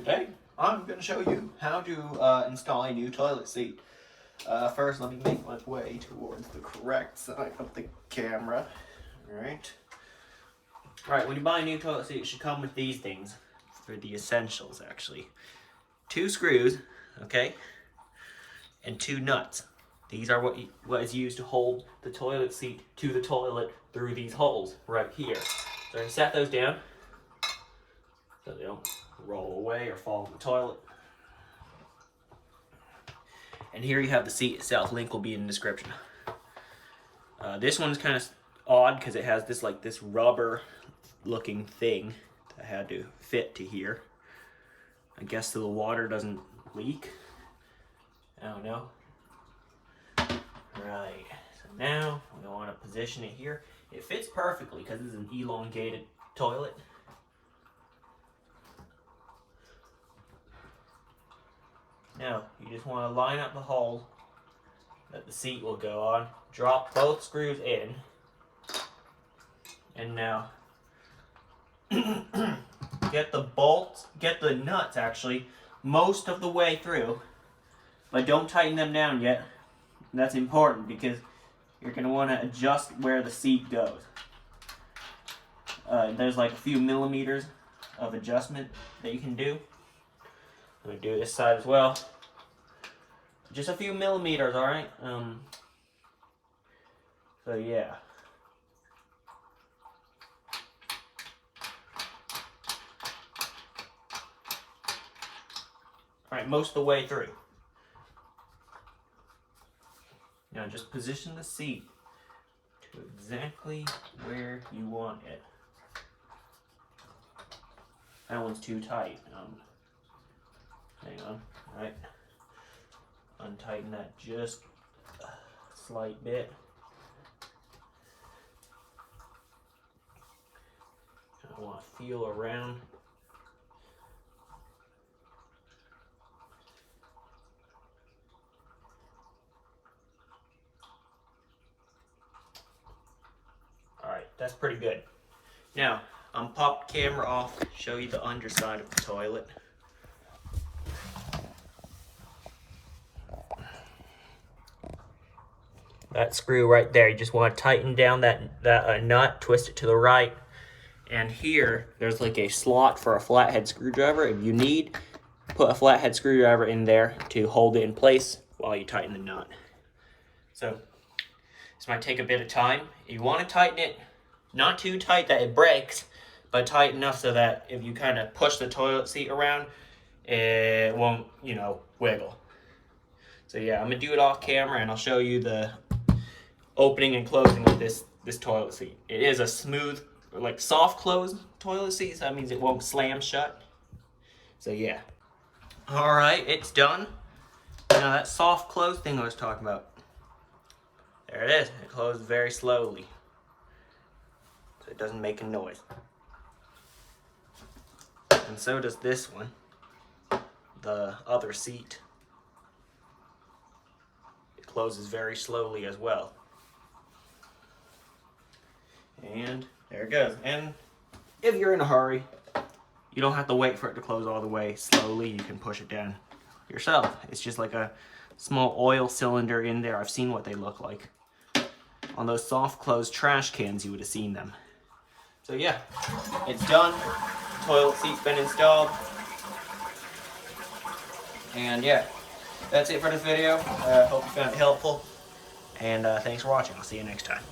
Today I'm going to show you how to install a new toilet seat. First, let me make my way towards the correct side of the camera. Alright, when you buy a new toilet seat, it should come with these things. For the essentials, actually. 2 screws, okay, and 2 nuts. These are what is used to hold the toilet seat to the toilet through these holes right here. So I'm going to set those down so they don't roll away or fall in the toilet. And here you have the seat itself. Link will be in the description. This one's kind of odd because it has this rubber looking thing that had to fit to here. I guess so the water doesn't leak. I don't know. Right, so now we want to position it here. It fits perfectly because it's an elongated toilet. Now, you just want to line up the hole that the seat will go on. Drop both screws in. And now, get the nuts actually, most of the way through. But don't tighten them down yet. That's important because you're going to want to adjust where the seat goes. There's like a few millimeters of adjustment that you can do. I'm going to do this side as well. Just a few millimeters, alright? So yeah. Alright, most of the way through. Now just position the seat to exactly where you want it. That one's too tight. Hang on. Alright. Untighten that just a slight bit. I want to feel around. Alright, that's pretty good. Now, I'm pop the camera off, show you the underside of the toilet. That screw right there, you just want to tighten down that nut, twist it to the right. And here, there's like a slot for a flathead screwdriver. If you need, put a flathead screwdriver in there to hold it in place while you tighten the nut. So, this might take a bit of time. You want to tighten it, not too tight that it breaks, but tight enough so that if you kind of push the toilet seat around, it won't, wiggle. So yeah, I'm going to do it off camera and I'll show you the opening and closing of this toilet seat. It is a smooth, like soft close toilet seat, so that means it won't slam shut. So yeah. Alright, it's done. Now that soft close thing I was talking about. There it is. It closes very slowly. So it doesn't make a noise. And so does this one. The other seat. It closes very slowly as well. And there it goes. And if you're in a hurry, you don't have to wait for it to close all the way slowly. You can push it down yourself. It's just like a small oil cylinder in there. I've seen what they look like. On those soft closed trash cans, you would have seen them. So yeah, it's done. Toilet seat's been installed. And yeah, that's it for this video. Hope you found it helpful. And thanks for watching. I'll see you next time.